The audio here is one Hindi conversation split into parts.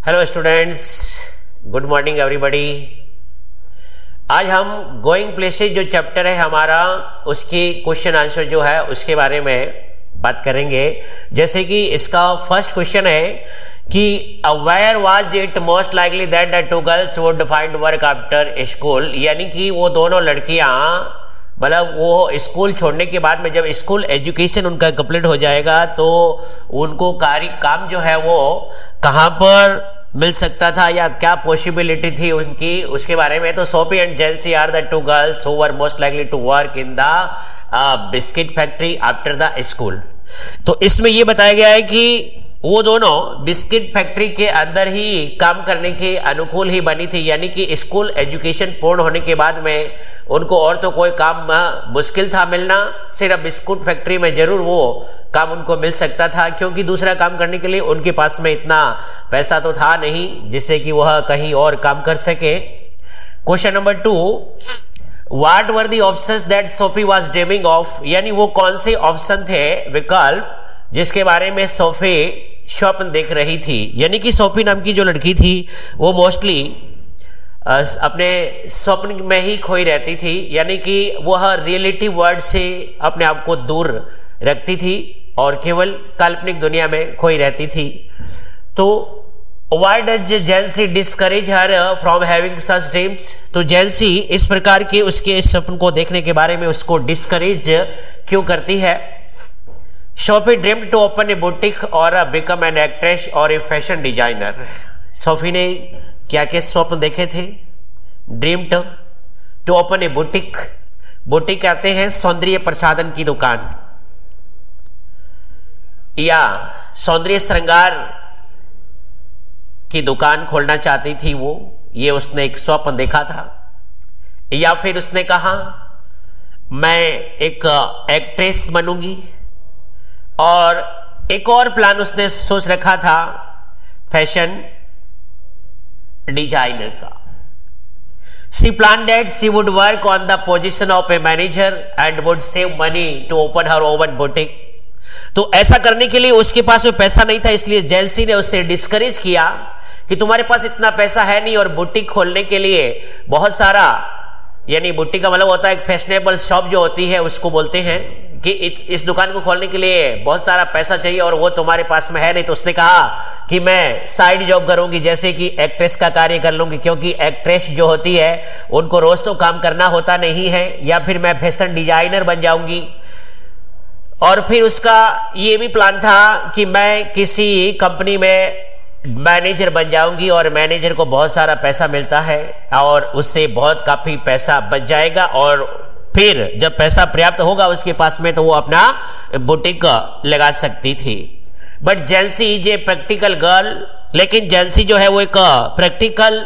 Hello students, good morning everybody. आज हम गोइंग प्लेसेज जो चैप्टर है हमारा, उसकी क्वेश्चन आंसर जो है उसके बारे में बात करेंगे। जैसे कि इसका फर्स्ट क्वेश्चन है कि where was it most likely that the two girls would find work after school, यानी कि वो दोनों लड़कियां मतलब वो स्कूल छोड़ने के बाद में जब स्कूल एजुकेशन उनका कंप्लीट हो जाएगा तो उनको काम जो है वो कहाँ पर मिल सकता था या क्या पॉसिबिलिटी थी उनकी, उसके बारे में। तो Sophie and Jansie are the two girls who were most likely to work in the biscuit factory after the school. तो इसमें यह बताया गया है कि वो दोनों बिस्किट फैक्ट्री के अंदर ही काम करने के अनुकूल ही बनी थी, यानी कि स्कूल एजुकेशन पूर्ण होने के बाद में उनको और तो कोई काम मुश्किल था मिलना, सिर्फ बिस्कुट फैक्ट्री में जरूर वो काम उनको मिल सकता था, क्योंकि दूसरा काम करने के लिए उनके पास में इतना पैसा तो था नहीं जिससे कि वह कहीं और काम कर सके। Question number 2, what were the options that Sophie was dreaming of, यानी वो कौन से ऑप्शन थे, विकल्प, जिसके बारे में सोफी स्वप्न देख रही थी। यानी कि सोफी नाम की जो लड़की थी वो मोस्टली अपने स्वप्न में ही खोई रहती थी, यानी कि वह रियलिटी वर्ल्ड से अपने आप को दूर रखती थी और केवल काल्पनिक दुनिया में खोई रहती थी। तो why does जेंसी discourage her from having such dreams, तो जेंसी इस प्रकार के उसके स्वप्न को देखने के बारे में उसको डिस्करेज क्यों करती है। Sophie dreamed to open a boutique और बिकम एन एक्ट्रेस और ए फैशन डिजाइनर। सोफी ने क्या क्या स्वप्न देखे थे? Dreamed to open a boutique, boutique कहते हैं सौंदर्य प्रसाधन की दुकान या सौंदर्य श्रृंगार की दुकान खोलना चाहती थी वो, ये उसने एक स्वप्न देखा था। या फिर उसने कहा मैं एक एक्ट्रेस बनूंगी, और एक और प्लान उसने सोच रखा था फैशन डिजाइनर का। She plan that she would work on the position of a manager and would save money to open her own boutique. तो ऐसा करने के लिए उसके पास में पैसा नहीं था, इसलिए जेंसी ने उससे डिस्करेज किया कि तुम्हारे पास इतना पैसा है नहीं और बुटीक खोलने के लिए बहुत सारा, यानी बुटीक का मतलब होता है एक फैशनेबल शॉप जो होती है उसको बोलते हैं, कि इस दुकान को खोलने के लिए बहुत सारा पैसा चाहिए और वो तुम्हारे पास में है नहीं। तो उसने कहा कि मैं साइड जॉब करूंगी, जैसे कि एक्ट्रेस का कार्य कर लूंगी, क्योंकि एक्ट्रेस जो होती है उनको रोज तो काम करना होता नहीं है। या फिर मैं फैशन डिजाइनर बन जाऊंगी। और फिर उसका ये भी प्लान था कि मैं किसी कंपनी में मैनेजर बन जाऊंगी और मैनेजर को बहुत सारा पैसा मिलता है और उससे बहुत काफी पैसा बच जाएगा, और फिर जब पैसा पर्याप्त होगा उसके पास में तो वो अपना बुटीक लगा सकती थी। But जेंसी is a practical girl, लेकिन जेंसी जो है वो एक प्रैक्टिकल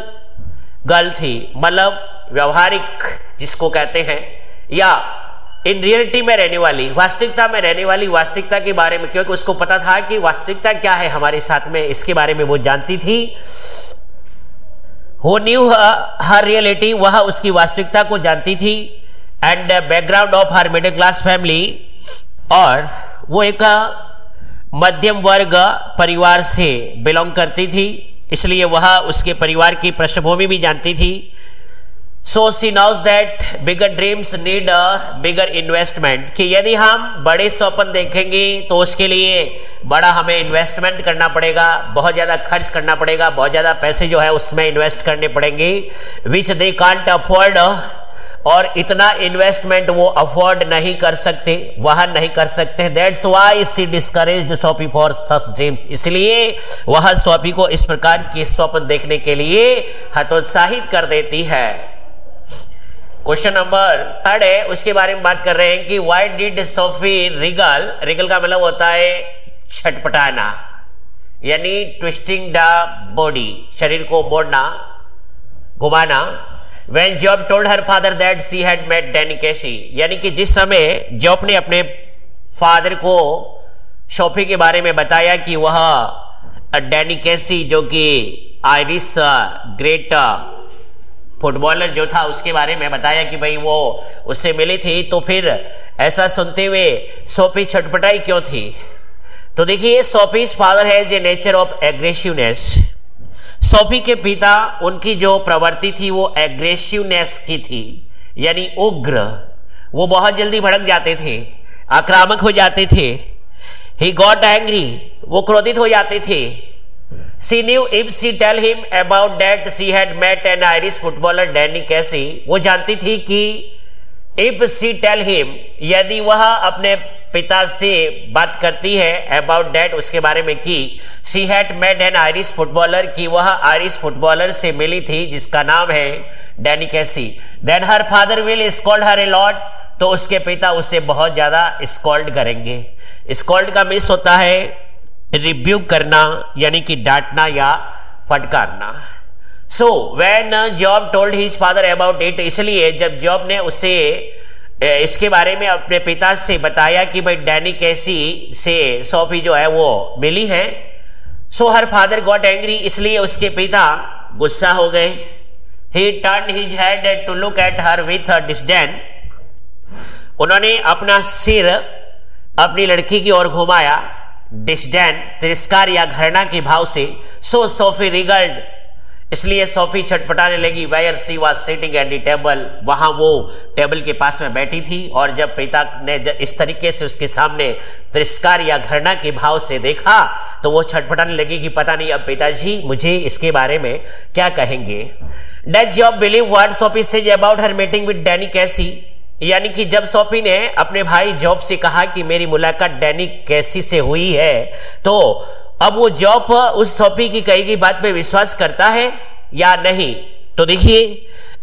गर्ल थी, मतलब व्यवहारिक जिसको कहते हैं, या इन रियलिटी में रहने वाली, वास्तविकता में रहने वाली, वास्तविकता के बारे में, क्योंकि उसको पता था कि वास्तविकता क्या है हमारे साथ में, इसके बारे में वो जानती थी। Who knew her reality, वह उसकी वास्तविकता को जानती थी। And background of her middle class family, और वो एक मध्यम वर्ग परिवार से बिलोंग करती थी, इसलिए वह उसके परिवार की पृष्ठभूमि भी जानती थी। So she knows that bigger dreams need a bigger investment, कि यदि हम बड़े स्वप्न देखेंगे तो उसके लिए बड़ा हमें इन्वेस्टमेंट करना पड़ेगा, बहुत ज्यादा खर्च करना पड़ेगा, बहुत ज्यादा पैसे जो है उसमें इन्वेस्ट करने पड़ेंगे, विच दे कांट अफोर्ड, और इतना इन्वेस्टमेंट वो अफोर्ड नहीं कर सकते, वहन नहीं कर सकते। That's why she discouraged Sophie for such dreams, इसलिए वह सोफी को इस प्रकार के स्वप्न देखने के लिए हतोत्साहित कर देती है। क्वेश्चन नंबर 3 है, उसके बारे में बात कर रहे हैं कि why did Sophie Regal, Regal का मतलब होता है छटपटाना, यानी ट्विस्टिंग द बॉडी, शरीर को मोड़ना, घुमाना। When Job told her father that she had met Danny Casey, यानी कि जिस समय जॉब ने अपने फादर को सोफी के बारे में बताया कि वह डैनी कैसी, जो कि आयरिश ग्रेट फुटबॉलर जो था, उसके बारे में बताया कि भाई वो उससे मिली थी, तो फिर ऐसा सुनते हुए सोफी छटपटाई क्यों थी? तो देखिए, Sophie's father has a nature of aggressiveness, Sophie के पिता, उनकी जो प्रवृत्ति थी वो एग्रेसिवनेस की थी, यानी उग्र। वो बहुत जल्दी भड़क जाते थे, आक्रामक हो जाते थे। ही गॉट एंग्री, वो क्रोधित हो जाते थे। She knew if she tell him about that she had met an Irish footballer Danny Casey, वो जानती थी कि if she tell him, यदि वह अपने पिता से बात करती है about that, उसके बारे में कि she had met an Irish footballer, कि वह आयरिश फुटबॉलर से मिली थी जिसका नाम है डैनी कैसी, then her father will scold her a lot, तो उसके पिता उसे बहुत ज्यादा स्कॉल्ड करेंगे। स्कॉल्ड का मिस होता है रिब्यूक करना, यानी कि डांटना या फटकारना। So when Job told his father about it, इसलिए जब जॉब ने उसे इसके बारे में अपने पिता से बताया कि भाई डैनी कैसी से सोफी जो है वो मिली है, so her father got angry, इसलिए उसके पिता गुस्सा हो गए। He turn his head to look at her with disdain, उन्होंने अपना सिर अपनी लड़की की ओर घुमाया, डिस्डेन तिरस्कार या घृणा के भाव से। सो सोफी रिगल्ड, इसलिए सोफी छटपटाने लगी। Where she was sitting at the table, वहां वो टेबल के पास में बैठी थी, और जब पिता ने इस तरीके से उसके सामने तिरस्कार या घृणा के भाव से देखा तो वो छटपटाने लगी कि पता नहीं अब पिताजी मुझे इसके बारे में क्या कहेंगे। Does job believe what Sophie said about her meeting with Danny Casey, यानी कि जब सोफी ने अपने भाई जॉब से कहा कि मेरी मुलाकात डैनी कैसी से हुई है, तो अब वो जॉब उस सोफी की कही गई बात पे विश्वास करता है या नहीं। तो देखिए,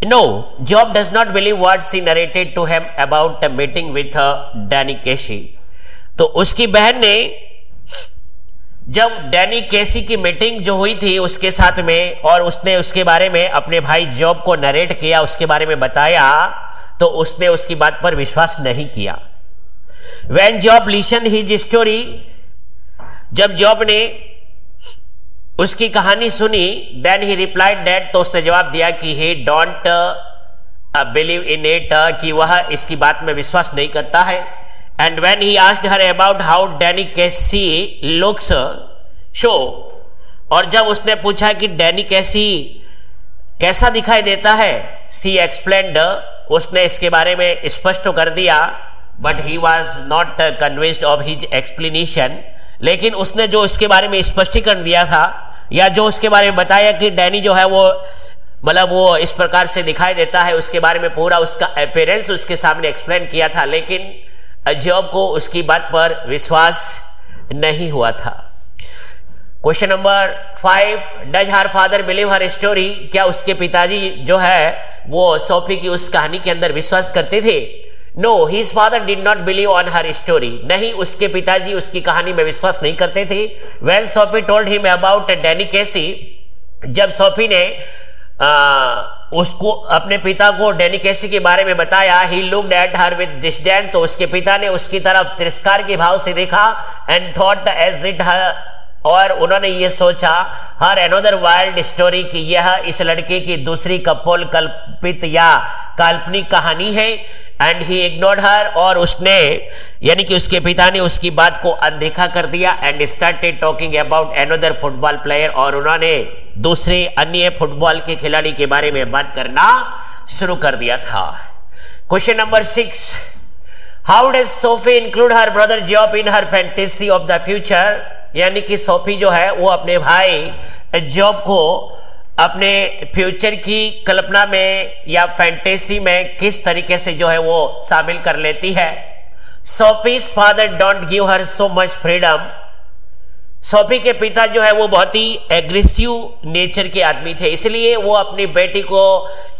no, Geoff does not believe what she narrated to him about the meeting with Danny Casey. तो उसकी बहन ने जब डैनी कैसी की मीटिंग जो हुई थी उसके साथ में, और उसने उसके बारे में अपने भाई जॉब को नरेट किया, उसके बारे में बताया, तो उसने उसकी बात पर विश्वास नहीं किया। When Job listened his story, जब जॉब ने उसकी कहानी सुनी, then he replied that, तो उसने जवाब दिया कि he don't believe in it, कि वह इसकी बात में विश्वास नहीं करता है। And when he asked her about how Danny Casey looks, so, और जब उसने पूछा कि डैनी कैसी कैसा दिखाई देता है, she explained, उसने इसके बारे में स्पष्ट कर दिया, but he was not convinced of his explanation, लेकिन उसने जो इसके बारे में स्पष्टीकरण दिया था, या जो उसके बारे में बताया कि डैनी जो है वो मतलब वो इस प्रकार से दिखाई देता है, उसके बारे में पूरा उसका अपीयरेंस उसके सामने एक्सप्लेन किया था, लेकिन जॉब को उसकी बात पर विश्वास नहीं हुआ था। Question number 5, does her father believe her story, क्या उसके पिताजी जो है वो सोफी की उस कहानी के अंदर विश्वास करते थे? No, his father did not believe on her story, नहीं, उसके पिताजी उसकी कहानी में विश्वास नहीं करते थे। When Sophie told him about Danny कैसी, जब सोफी ने उसको अपने पिता को डैनी कैसी के बारे में बताया, he looked at her with disdain, तो उसके पिता ने उसकी तरफ तिरस्कार के भाव से देखा। एंड थॉट एज इट हर, और उन्होंने ये सोचा, हर अनदर वाइल्ड स्टोरी, कि यह इस लड़के की दूसरी कपोल कल्पित या काल्पनिक कहानी है। एंड ही इग्नोर्ड हर, और उसने यानी कि उसके पिता ने उसकी बात को अनदेखा कर दिया। And started talking about another football player, और उन्होंने दूसरे अन्य फुटबॉल के खिलाड़ी के बारे में बात करना शुरू कर दिया था। Question number 6, how does Sophie include her brother job in her fantasy of the future, यानी कि सोफी जो है वो अपने भाई जॉब को अपने फ्यूचर की कल्पना में या फैंटेसी में किस तरीके से जो है वो शामिल कर लेती है। Sophie's father don't give her so much freedom, Sophie के पिता जो है वो बहुत ही एग्रेसिव नेचर के आदमी थे, इसलिए वो अपनी बेटी को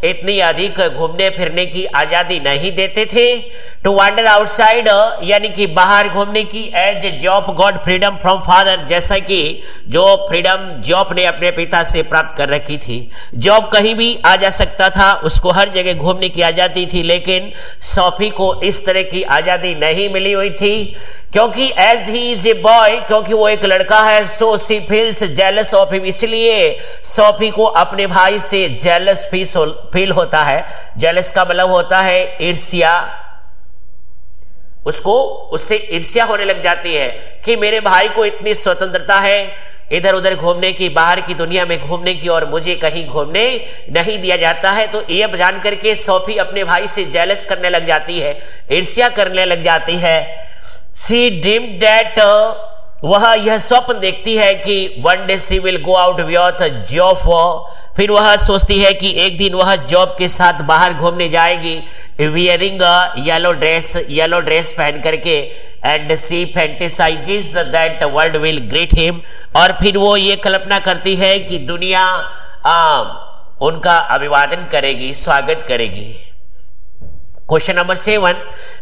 इतनी अधिक घूमने फिरने की आजादी नहीं देते थे। टू वांडर आउटसाइड, यानी कि बाहर घूमने की, as Geoff got freedom from father, जैसा कि जो फ्रीडम जॉब ने अपने पिता से प्राप्त कर रखी थी। जॉब कहीं भी आ जा सकता था, उसको हर जगह घूमने की आजादी थी, लेकिन सोफी को इस तरह की आजादी नहीं मिली हुई थी, क्योंकि as he is a boy, क्योंकि वो एक लड़का है, so she feels jealous of him, इसलिए सोफी को अपने भाई से जेलस फील होता है। जेलस का मतलब होता है ईर्ष्या, उसको उससे ईर्ष्या होने लग जाती है कि मेरे भाई को इतनी स्वतंत्रता है, इधर उधर घूमने की, बाहर की दुनिया में घूमने की, और मुझे कहीं घूमने नहीं दिया जाता है। तो ये जान करके सोफी अपने भाई से जेलस करने लग जाती है, ईर्ष्या करने लग जाती है। शी ड्रीम्ड दैट, वह यह स्वप्न देखती है कि one day she will go out with job. फिर वह सोचती है कि एक दिन वह जॉब के साथ बाहर घूमने जाएगी, वियरिंग येलो ड्रेस पहन करके। And she fantasises that world will greet him, और फिर वो ये कल्पना करती है कि दुनिया उनका अभिवादन करेगी, स्वागत करेगी। Question number 7,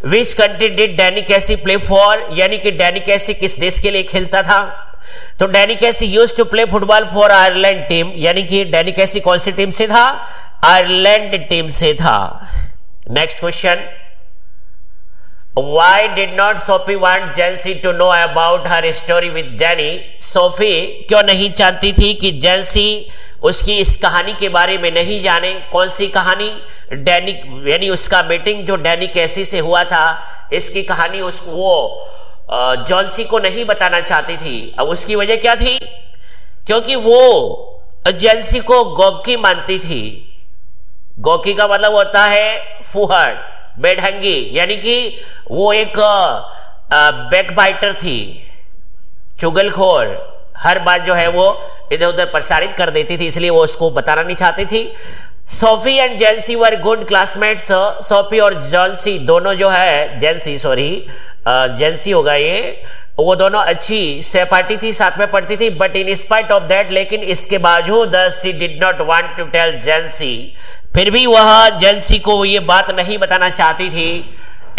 which country did Danny कैसी प्ले फॉर, यानी कि डैनी कैसी किस देश के लिए खेलता था। तो Danny Casey used to play football for Ireland team, यानी कि डैनी कैसी कौन सी टीम से था, आयरलैंड टीम से था। Next question, Why did not Sophie want Jancy to know about her story with Danny? Sophie क्यों नहीं चाहती थी कि जेंसी उसकी इस कहानी के बारे में नहीं जाने। कौन सी कहानी, डैनी, यानी उसका मीटिंग जो डैनी कैसी से हुआ था, इसकी कहानी वो जॉन्सी को नहीं बताना चाहती थी। अब उसकी वजह क्या थी, क्योंकि वो जेंसी को गौकी मानती थी। गौकी का मतलब होता है फूहड़, बेढंगी, यानी कि वो एक बैकबाइटर थी, चुगलखोर, हर बात जो है वो इधर उधर प्रसारित कर देती थी, इसलिए वो उसको बताना नहीं चाहती थी। Sophie and जेंसी were good classmates, Sophie और जेंसी दोनों जो है, जेंसी होगा ये, वो दोनों अच्छी सहपाठी थी, साथ में पढ़ती थी। But in spite of that, लेकिन इसके बावजूद she did not want to tell Jency, फिर भी वह जेंसी को ये बात नहीं बताना चाहती थी।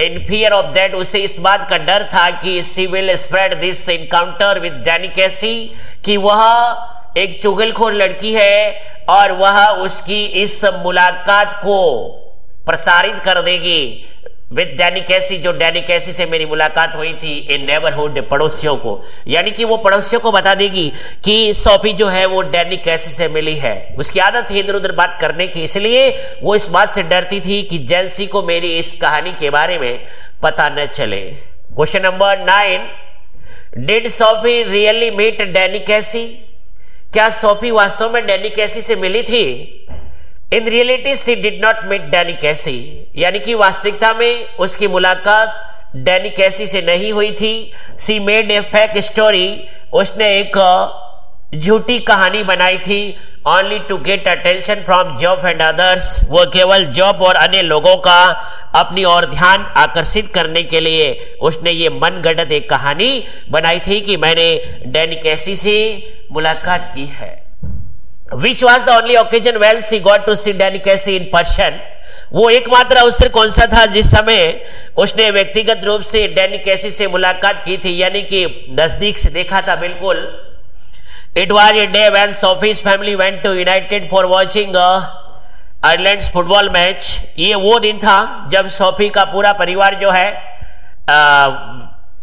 इन फियर ऑफ दैट, उसे इस बात का डर था कि she will spread this encounter with Danny कैसी, कि वह एक चुगलखोर लड़की है और वह उसकी इस मुलाकात को प्रसारित कर देगी विद डैनी कैसी, जो डैनी कैसी से मेरी मुलाकात हुई थी इन नेबरहुड, पड़ोसियों को, यानी कि वो पड़ोसियों को बता देगी कि सोफी जो है वो डैनी कैसी से मिली है। उसकी आदत है इधर उधर बात करने की, इसलिए वो इस बात से डरती थी कि जेंसी को मेरी इस कहानी के बारे में पता न चले। Question number 9, did Sophie really meet Danny Casey, क्या सोफी वास्तव में डैनी कैसी से मिली थी। In reality she did not meet Danny Casey, यानी कि वास्तविकता में उसकी मुलाकात डैनी कैसी से नहीं हुई थी। She made a fake story, उसने एक झूठी कहानी बनाई थी। Only to get attention from Geoff and others, वो केवल जॉब और अन्य लोगों का अपनी ओर ध्यान आकर्षित करने के लिए उसने ये मनगढ़ंत एक कहानी बनाई थी कि मैंने डैनी कैसी से मुलाकात की है। Which was the only occasion when she got to see Danny Casey in person? वो एकमात्र अवसर कौन सा था जिस समय उसने व्यक्तिगत रूप से डैनी कैसी से मुलाकात की थी, यानी कि नजदीक से देखा था बिल्कुल। It was a day when Sophie's family went to United for watching Ireland football match. ये वो दिन था जब सोफी का पूरा परिवार जो है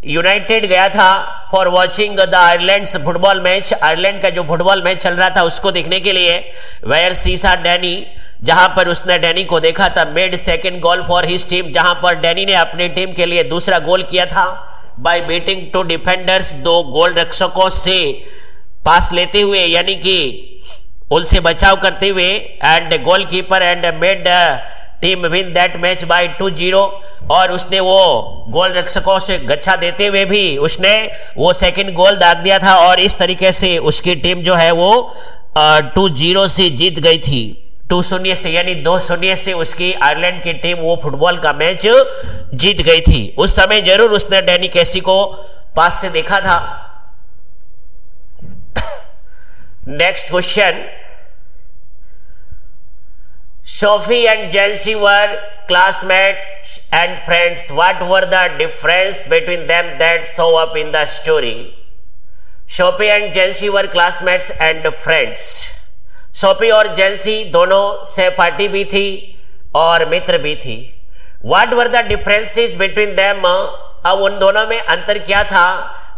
यूनाइटेड गया था for watching the Ireland football match. Ireland का जो फुटबॉल मैच चल रहा था उसको देखने के लिए। वेयर शी सॉ डैनी, जहां पर उसने डैनी को देखा था। Made second goal for his team, जहां पर डैनी ने अपनी टीम के लिए दूसरा गोल किया था। बाय बीटिंग टू डिफेंडर्स, दो गोल रक्षकों से पास लेते हुए, यानी कि उनसे बचाव करते हुए। And goal keeper and made team win that match by 2-0, और उसने वो गोल रक्षकों से गच्छा देते हुए भी उसने वो सेकंड गोल दाग दिया था, और इस तरीके से उसकी टीम जो है वो 2-0 से जीत गई थी। 2-0 से, यानी 2-0 से उसकी आयरलैंड की टीम वो फुटबॉल का मैच जीत गई थी। उस समय जरूर उसने डैनी कैसी को पास से देखा था। Next question, Sophie and Jancy were classmates and friends. What were the difference between them that show up in the story? Sophie and Jancy were classmates and friends. Sophie और Jancy दोनों सहपाठी भी थी और मित्र भी थी। What were the differences between them? अब उन दोनों में अंतर क्या था?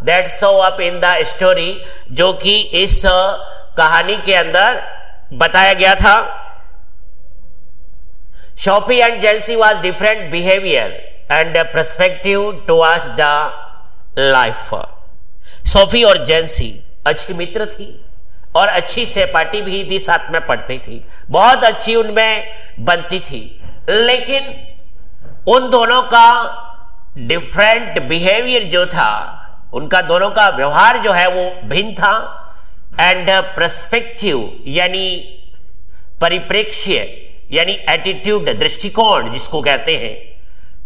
That show up in the story, जो कि इस कहानी के अंदर बताया गया था। Sophie and Jancy was different behavior and perspective towards the life. Sophie और जेंसी अच्छी मित्र थी और अच्छी सहपाठी भी थी, साथ में पढ़ती थी, बहुत अच्छी उनमें बनती थी। लेकिन उन दोनों का डिफरेंट बिहेवियर जो था, उनका दोनों का व्यवहार जो है वो भिन्न था। एंड पर्सपेक्टिव यानी परिप्रेक्ष्य यानी एटीट्यूड, दृष्टिकोण जिसको कहते हैं,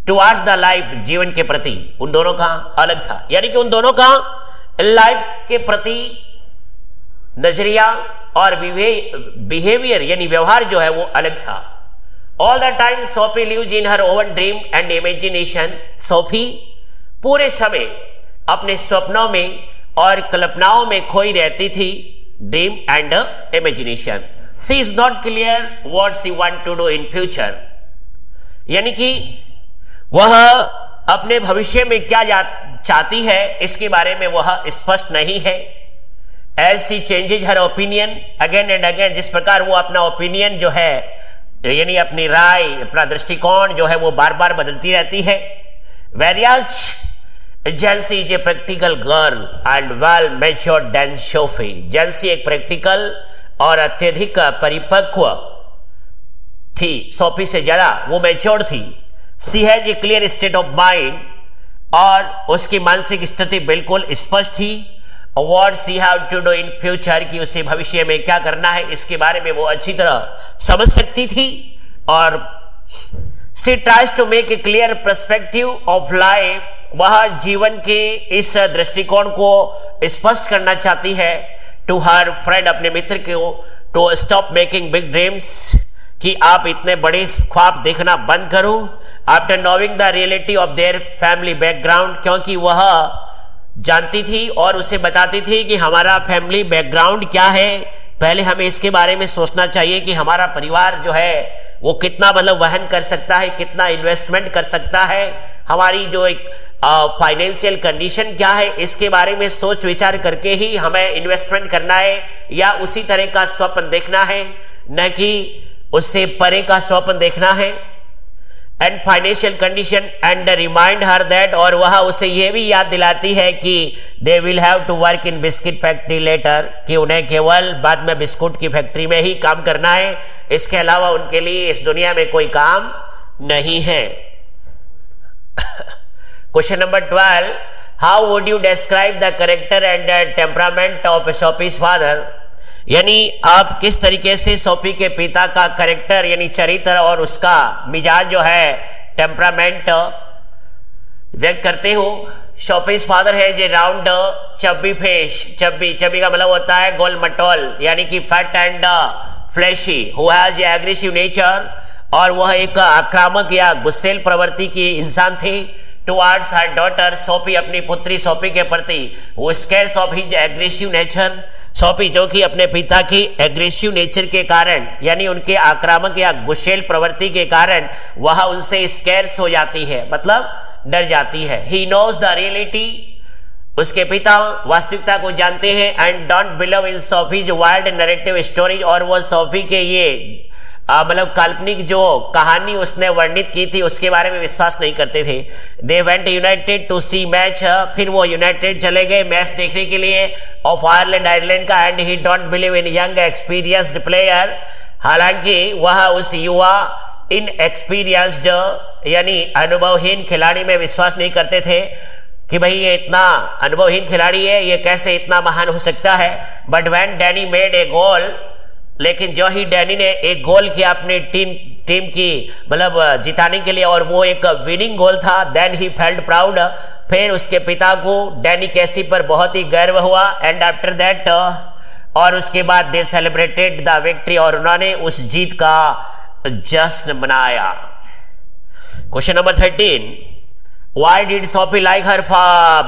टुवर्ड्स द लाइफ, जीवन के प्रति उन दोनों का अलग था। यानी कि उन दोनों का लाइफ के प्रति नजरिया और बिहेवियर यानी व्यवहार जो है वो अलग था। All the time Sophie lives in her own dream and imagination. Sophie पूरे समय अपने स्वप्नों में और कल्पनाओं में खोई रहती थी, dream and imagination. She is not clear what she want to do in future, यानी कि वह अपने भविष्य में क्या चाहती है इसके बारे में वह स्पष्ट नहीं है। As she changes her opinion again and again, जिस प्रकार वो अपना ओपिनियन जो है यानी अपनी राय, अपना दृष्टिकोण जो है वो बार बार बदलती रहती है। Various Jency is a practical girl and well matured than Sophie. Jency एक प्रैक्टिकल और अत्यधिक परिपक्व थी, सोफी से ज्यादा वो मैच्योर्ड थी। She has a clear state of mind, और उसकी मानसिक स्थिति बिल्कुल स्पष्ट थी। What she have to do in future, कि उसे भविष्य में क्या करना है इसके बारे में वो अच्छी तरह समझ सकती थी। और she tries to make a clear perspective of life, वह जीवन के इस दृष्टिकोण को स्पष्ट करना चाहती है। टू हर फ्रेंड, अपने मित्र को, to stop making big dreams, कि आप इतने बड़े ख्वाब देखना बंद करो। After knowing the reality of their family background, क्योंकि वह जानती थी और उसे बताती थी कि हमारा फैमिली बैकग्राउंड क्या है। पहले हमें इसके बारे में सोचना चाहिए कि हमारा परिवार जो है वो कितना मतलब वहन कर सकता है, कितना इन्वेस्टमेंट कर सकता है, हमारी जो एक फाइनेंशियल कंडीशन क्या है, इसके बारे में सोच विचार करके ही हमें इन्वेस्टमेंट करना है, या उसी तरह का स्वप्न देखना है, न कि उससे परे का स्वप्न देखना है। And financial condition and remind her that, और वह उसे यह भी याद दिलाती है कि they will have to work in biscuit factory later, कि उन्हें केवल बाद में बिस्कुट की फैक्ट्री में ही काम करना है, इसके अलावा उनके लिए इस दुनिया में कोई काम नहीं है। Question number 12, how would you describe the character and temperament of Sophie's father, यानी आप किस तरीके से सोफी के पिता का कैरेक्टर यानी चरित्र और उसका मिजाज जो है, टेम्परामेंट व्यक्त करते हो। सोफीज फादर है जे राउंड चब्बी फेस, चब्बी का मतलब होता है गोल मटोल, यानी कि fat and fleshy, who has aggressive nature, और वह एक आक्रामक या गुस्सेल प्रवृत्ति की इंसान थी। टुवर्ड्स हर डॉटर, सोफी अपनी पुत्री सोफी के प्रति, वो scarce of his aggressive nature, Sophie जो कि अपने पिता की एग्रेसिव नेचर के कारण यानी उनके आक्रामक या गुस्सेल प्रवृत्ति के कारण वह उनसे स्केर्स हो जाती है, मतलब डर जाती है। ही नोज द रियलिटी, उसके पिता वास्तविकता को जानते हैं। And don't believe in Sophie's wild narrative stories, और वो सोफी के ये मतलब काल्पनिक जो कहानी उसने वर्णित की थी उसके बारे में विश्वास नहीं करते थे। They went United to see match, फिर वो यूनाइटेड चले गए मैच देखने के लिए ऑफ आयरलैंड का। And he don't believe in young experienced player, हालांकि वह उस युवा इनएक्सपीरियंस्ड यानी अनुभवहीन खिलाड़ी में विश्वास नहीं करते थे कि भाई ये इतना अनुभवहीन खिलाड़ी है, ये कैसे इतना महान हो सकता है। But when Danny made a goal, लेकिन जो ही डैनी ने एक गोल किया अपनी टीम की मतलब जिताने के लिए, और वो एक विनिंग गोल था, देन ही फेल्ट प्राउड, फिर उसके पिता को डैनी कैसी पर बहुत ही गर्व हुआ। एंड आफ्टर दैट, और उसके बाद दे सेलिब्रेटेड द विक्ट्री, और उन्होंने उस जीत का जश्न मनाया। Question number 13, why did Sophie like her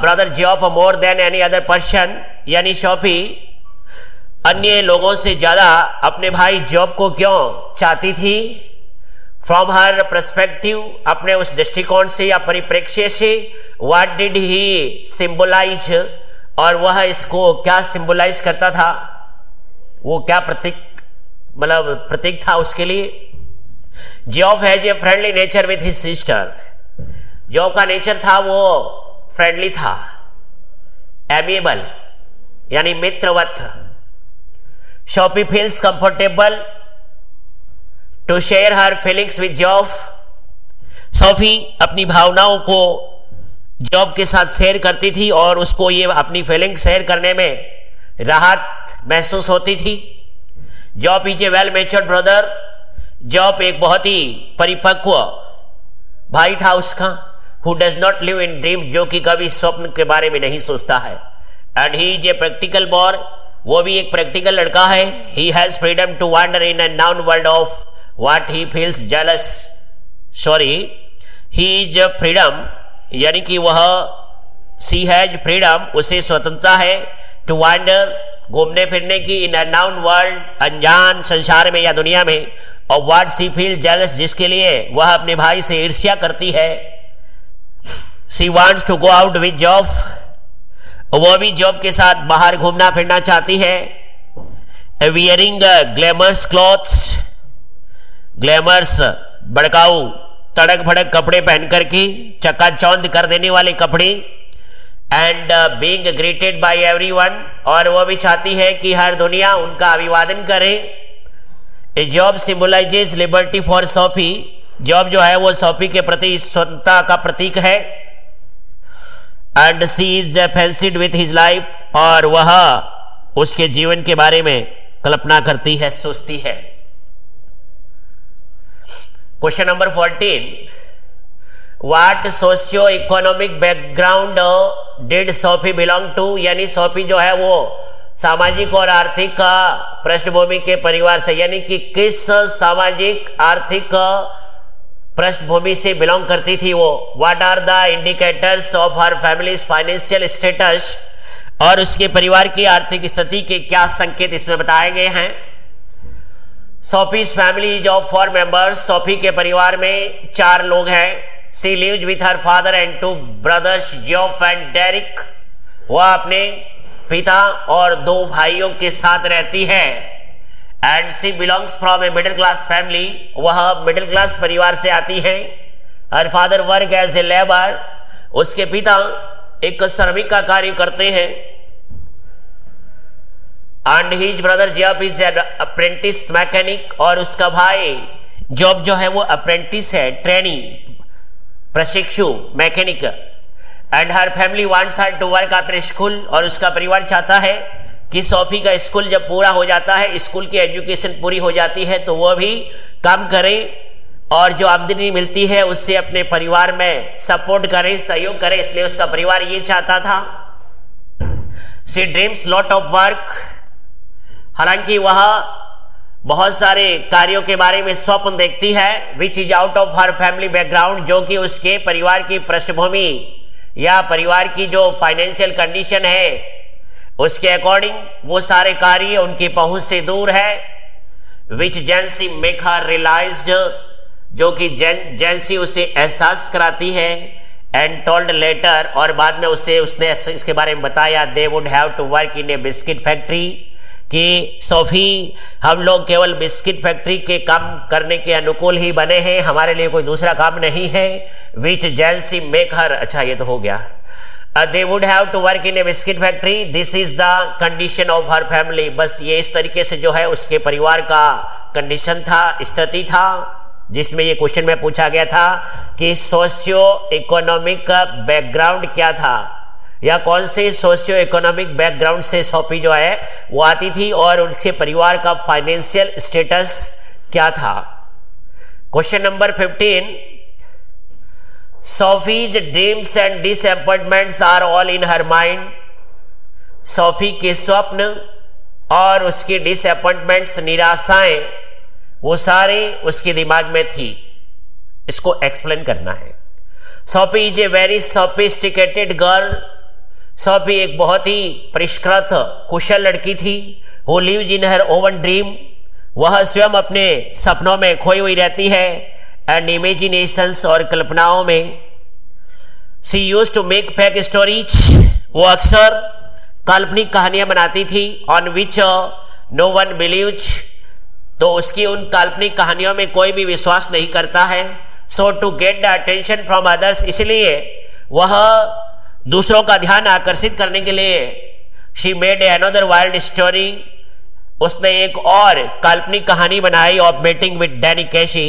brother job more than any other person, यानी सोफी अन्य लोगों से ज्यादा अपने भाई जॉब को क्यों चाहती थी। फ्रॉम हर पर्सपेक्टिव, अपने उस दृष्टिकोण से या परिप्रेक्ष्य से। व्हाट डिड ही सिंबलाइज, और वह इसको क्या सिंबलाइज करता था, वो क्या प्रतीक था उसके लिए। Geoff has a friendly nature with his sister, Geoff का नेचर था वो फ्रेंडली था, एमिएबल, यानी मित्रवत। Sophie feels comfortable to share her feelings with Geoff. Sophie अपनी भावनाओं को जॉब के साथ शेयर करती थी और उसको ये अपनी फीलिंग शेयर करने में राहत महसूस होती थी। Job is a well matured brother. Job एक बहुत ही परिपक्व भाई था उसका। Who does not live in dreams, जो कि कभी स्वप्न के बारे में नहीं सोचता है। And he is a practical boy, वो भी एक प्रैक्टिकल लड़का है। He has freedom to wander in a known world of what he feels jealous. Sorry, he is freedom, यानी कि वह सी हैज फ्रीडम, उसे स्वतंत्रता है, टू वांडर, घूमने फिरने की, इन अ नाउन वर्ल्ड, अनजान संसार में या दुनिया में, और व्हाट सी फील जेलस, जिसके लिए वह अपने भाई से ईर्ष्या करती है। She wants to go out with Geoff, वो भी जॉब के साथ बाहर घूमना फिरना चाहती है। वियरिंग ग्लैमर्स क्लॉथ्स, ग्लैमर्स भड़काऊ तड़क भड़क कपड़े पहनकर की, चकाचौंध कर देने वाले कपड़े। And being greeted by everyone, और वो भी चाहती है कि हर दुनिया उनका अभिवादन करे। ए job symbolizes liberty for Sophie, job जो है वो सोफी के प्रति स्वतंत्रता का प्रतीक है। And she is fancied with his life, और वह उसके जीवन के बारे में कल्पना करती है, सोचती है। Question number 14, what socio economic background did Sophie belong to, यानी सोफी जो है वो सामाजिक और आर्थिक पृष्ठभूमि के परिवार से, यानी कि किस सामाजिक आर्थिक पृष्ठभूमि से बिलोंग करती थी वो। What are the indicators of her family's financial status, और उसके परिवार की आर्थिक स्थिति के क्या संकेत इसमें बताए गए हैं। Sophie's family is of 4 members, Sophie के परिवार में 4 लोग हैं। She lived with her father and 2 brothers Geoff and Derek, वह अपने पिता और 2 भाइयों के साथ रहती है। And she belongs from a middle class family, वह मिडिल क्लास परिवार से आती है। Her father work as a labour, उसके पिता एक श्रमिक का कार्य करते हैं। And his brother job is an apprentice mechanic, और उसका भाई जॉब जो है वो अप्रेंटिस है, ट्रेनी, प्रशिक्षु, mechanic. And her family wants her to work after school, और उसका परिवार चाहता है कि सोफी का स्कूल जब पूरा हो जाता है, स्कूल की एजुकेशन पूरी हो जाती है, तो वह भी काम करे और जो आमदनी मिलती है उससे अपने परिवार में सपोर्ट करे, सहयोग करे। इसलिए उसका परिवार ये चाहता था। She dreams lot of work, हालांकि वह बहुत सारे कार्यों के बारे में स्वप्न देखती है। Which is out of her family background, जो कि उसके परिवार की पृष्ठभूमि या परिवार की जो फाइनेंशियल कंडीशन है उसके अकॉर्डिंग वो सारे कार्य उनकी पहुंच से दूर है। विच जेंसी मेक हर रियलाइज्ड, जो कि जेंसी उसे एहसास कराती है। एंड टोल्ड लेटर, और बाद में उसने इसके बारे में बताया। They would have to work in a biscuit factory, कि सोफी हम लोग केवल बिस्किट फैक्ट्री के काम करने के अनुकूल ही बने हैं, हमारे लिए कोई दूसरा काम नहीं है। विच जेंसी मेक हर, अच्छा ये तो हो गया। They would have to work in a biscuit factory, this is the condition of her family, बस ये इस तरीके से जो है उसके परिवार का कंडीशन था, स्थिति था, जिसमें ये क्वेश्चन में पूछा गया था कि सोशियो इकोनॉमिक बैकग्राउंड क्या था, या कौन से सोशियो इकोनॉमिक बैकग्राउंड से सोफी जो है वो आती थी और उनके परिवार का फाइनेंशियल स्टेटस क्या था। Question number 15, Sophie's dreams and disappointments are all in her mind, Sophie के स्वप्न और उसके डिसअपॉइंटमेंट्स, निराशाएं, वो सारे उसके दिमाग में थी। इसको एक्सप्लेन करना है। Sophie is a very sophisticated girl, Sophie एक बहुत ही परिष्कृत कुशल लड़की थी। Who lives in her own dream, वह स्वयं अपने सपनों में खोई हुई रहती है। एंड इमेजिनेशंस, और कल्पनाओं में। She used to make fake stories, वो अक्सर काल्पनिक कहानियां बनाती थी। On which no one believes, तो उसकी उन काल्पनिक कहानियों में कोई भी विश्वास नहीं करता है। So to get the attention from others, इसलिए वह दूसरों का ध्यान आकर्षित करने के लिए she made another wild story, उसने एक और काल्पनिक कहानी बनाई of meeting with Danny Casey.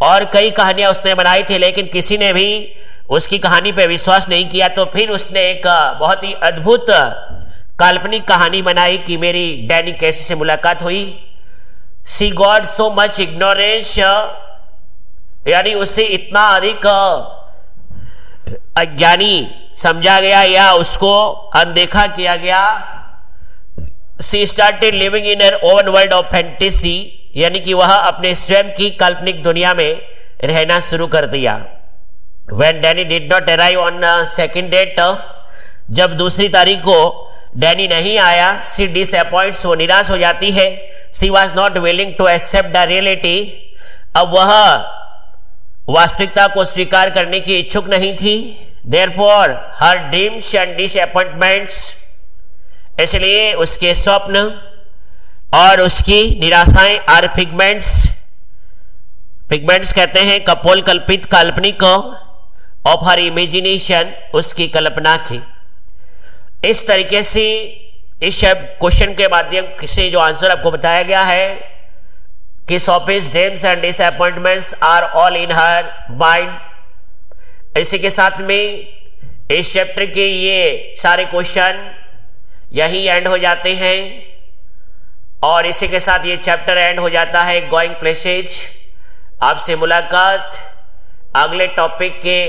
और कई कहानियां उसने बनाई थी लेकिन किसी ने भी उसकी कहानी पे विश्वास नहीं किया, तो फिर उसने एक बहुत ही अद्भुत काल्पनिक कहानी बनाई कि मेरी डैनी कैशी से मुलाकात हुई। सी गॉट सो मच इग्नोरेंस, यानी उससे इतना अधिक अज्ञानी समझा गया या उसको अनदेखा किया गया। She started living in her own world of fantasy, यानी कि वह अपने स्वयं की काल्पनिक दुनिया में रहना शुरू कर दिया। When Danny did not arrive on second date, जब दूसरी तारीख को डैनी नहीं आया, she disappoints, वो निराश हो जाती है। She was not willing to accept the reality, अब वह वास्तविकता को स्वीकार करने की इच्छुक नहीं थी। Therefore, her dreams and disappointments, इसलिए उसके स्वप्न और उसकी निराशाएं आर फिगमेंट्स, फिगमेंट्स कहते हैं कपोल कल्पित काल्पनिक ऑफ हर इमेजिनेशन, उसकी कल्पना की। इस तरीके से इस क्वेश्चन के माध्यम से जो आंसर आपको बताया गया है कि Sophie's dreams and disappointments are all in her mind. इसी के साथ में इस चैप्टर के ये सारे क्वेश्चन यही एंड हो जाते हैं और इसी के साथ ये चैप्टर एंड हो जाता है गोइंग प्लेसेज। आपसे मुलाकात अगले टॉपिक के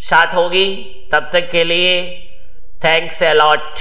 साथ होगी, तब तक के लिए थैंक्स अ लॉट।